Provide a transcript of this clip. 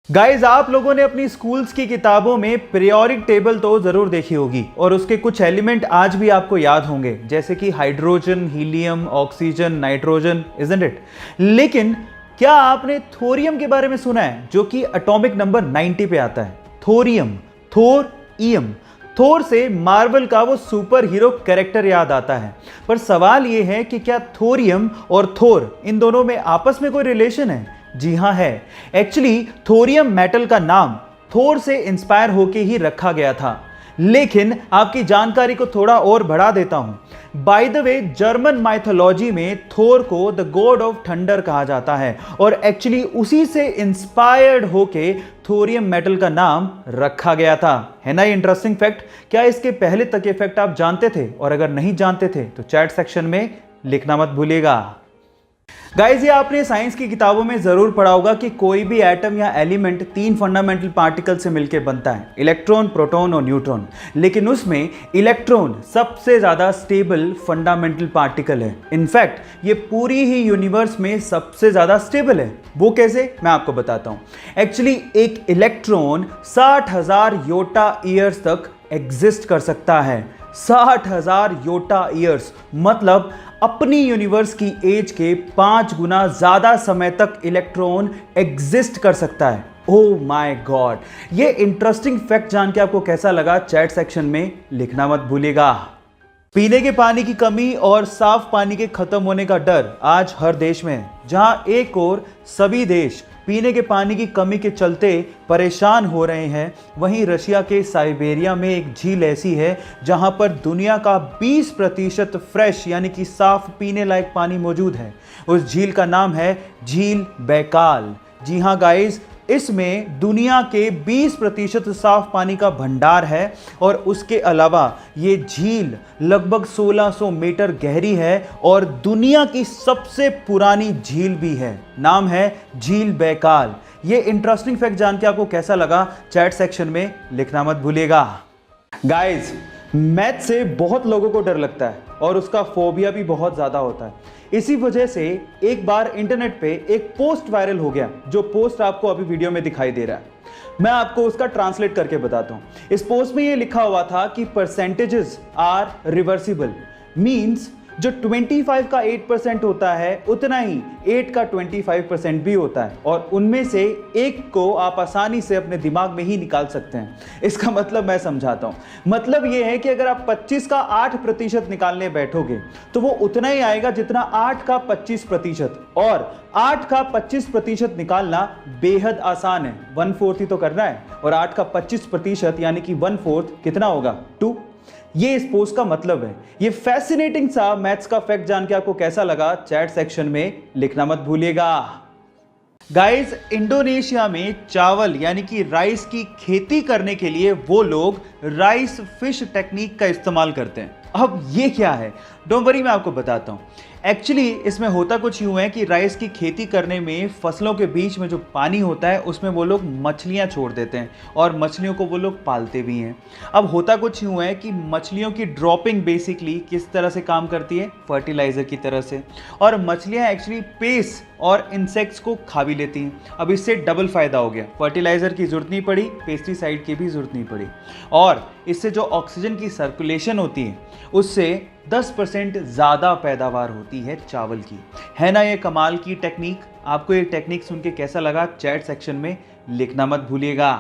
Guys, आप लोगों ने अपनी स्कूल्स की किताबों में पीरियोडिक टेबल तो जरूर देखी होगी और उसके कुछ एलिमेंट आज भी आपको याद होंगे, जैसे कि hydrogen, helium, oxygen, nitrogen, isn't it. लेकिन क्या आपने थोरियम के बारे में सुना है, जो कि एटॉमिक नंबर 90 पे आता है? थोरियम, थोर ईयम। थोर से मार्वल का वो सुपर हीरो कैरेक्टर याद आता है, पर सवाल ये है कि क्या थोरियम और थोर इन दोनों में आपस में कोई रिलेशन है? जी हां, है। एक्चुअली थोरियम मेटल का नाम थोर से इंस्पायर होके ही रखा गया था। लेकिन आपकी जानकारी को थोड़ा और बढ़ा देता हूं। By the way, German mythology में थोर को द गॉड ऑफ थंडर कहा जाता है और एक्चुअली उसी से इंस्पायर्ड होके थोरियम मेटल का नाम रखा गया था। है ना ये इंटरेस्टिंग फैक्ट? क्या इसके पहले तक ये फैक्ट आप जानते थे? और अगर नहीं जानते थे तो चैट सेक्शन में लिखना मत भूलिएगा। गाइस, ये आपने साइंस की किताबों में जरूर पढ़ा होगा कि कोई भी एटम या एलिमेंट 3 फंडामेंटल पार्टिकल से मिलकर बनता है, इलेक्ट्रॉन, प्रोटॉन और न्यूट्रॉन। लेकिन उसमें इलेक्ट्रॉन सबसे ज्यादा स्टेबल फंडामेंटल पार्टिकल है। इनफैक्ट ये पूरी ही यूनिवर्स में सबसे ज्यादा स्टेबल है। वो कैसे, मैं आपको बताता हूं। एक्चुअली एक इलेक्ट्रॉन 60,000 योटा ईयर्स तक एग्जिस्ट कर सकता है। 60,000 योटा ईयर्स मतलब अपनी यूनिवर्स की एज के 5 गुना ज्यादा समय तक इलेक्ट्रॉन एग्जिस्ट कर सकता है। Oh my God! ये इंटरेस्टिंग फैक्ट जान के आपको कैसा लगा? चैट सेक्शन में लिखना मत भूलिएगा। पीने के पानी की कमी और साफ पानी के खत्म होने का डर आज हर देश में है। जहां एक और सभी देश पीने के पानी की कमी के चलते परेशान हो रहे हैं, वहीं रशिया के साइबेरिया में एक झील ऐसी है जहां पर दुनिया का 20% फ्रेश यानी कि साफ पीने लायक पानी मौजूद है। उस झील का नाम है झील बैकाल। जी हाँ गाइस, इसमें दुनिया के 20% साफ पानी का भंडार है और उसके अलावा ये झील लगभग 1600 मीटर गहरी है और दुनिया की सबसे पुरानी झील भी है। नाम है झील बैकाल। ये इंटरेस्टिंग फैक्ट जान के आपको कैसा लगा? चैट सेक्शन में लिखना मत भूलिएगा। गाइस, मैथ से बहुत लोगों को डर लगता है और उसका फोबिया भी बहुत ज्यादा होता है। इसी वजह से एक बार इंटरनेट पे एक पोस्ट वायरल हो गया, जो पोस्ट आपको अभी वीडियो में दिखाई दे रहा है। मैं आपको उसका ट्रांसलेट करके बताता हूं। इस पोस्ट में ये लिखा हुआ था कि परसेंटेजेस आर रिवर्सिबल, मींस जो 25 का 8% होता है उतना ही 8 का 25% भी होता है और उनमें से एक को आप आसानी से अपने दिमाग में ही निकाल सकते हैं। इसका मतलब मैं समझाता हूं। मतलब यह है कि अगर आप 25 का 8% निकालने बैठोगे तो वो उतना ही आएगा जितना 8 का 25%, और 8 का 25% निकालना बेहद आसान है। 1/4 ही तो करना है और 8 का 25% यानी कि 1/4 कितना होगा? 2। ये इस पोस्ट का मतलब है। ये फैसिनेटिंग सा मैथ्स का फैक्ट जान के आपको कैसा लगा? चैट सेक्शन में लिखना मत भूलिएगा। गाइस, इंडोनेशिया में चावल यानी कि राइस की खेती करने के लिए वो लोग राइस फिश टेक्निक का इस्तेमाल करते हैं। अब ये क्या है? डोंट वरी, मैं आपको बताता हूँ। एक्चुअली इसमें होता कुछ यूं है कि राइस की खेती करने में फसलों के बीच में जो पानी होता है उसमें वो लोग मछलियां छोड़ देते हैं और मछलियों को वो लोग पालते भी हैं। अब होता कुछ यूं है कि मछलियों की ड्रॉपिंग बेसिकली किस तरह से काम करती है? फर्टिलाइजर की तरह से, और मछलियां एक्चुअली पेस्ट और इंसेक्ट्स को खा भी लेती हैं। अब इससे डबल फायदा हो गया, फर्टिलाइजर की जरूरत नहीं पड़ी, पेस्टिसाइड की भी जरूरत नहीं पड़ी, और इससे जो ऑक्सीजन की सर्कुलेशन होती है उससे 10% ज़्यादा पैदावार होती है चावल की। है ना ये कमाल की टेक्निक? आपको ये टेक्निक सुन के कैसा लगा? चैट सेक्शन में लिखना मत भूलिएगा।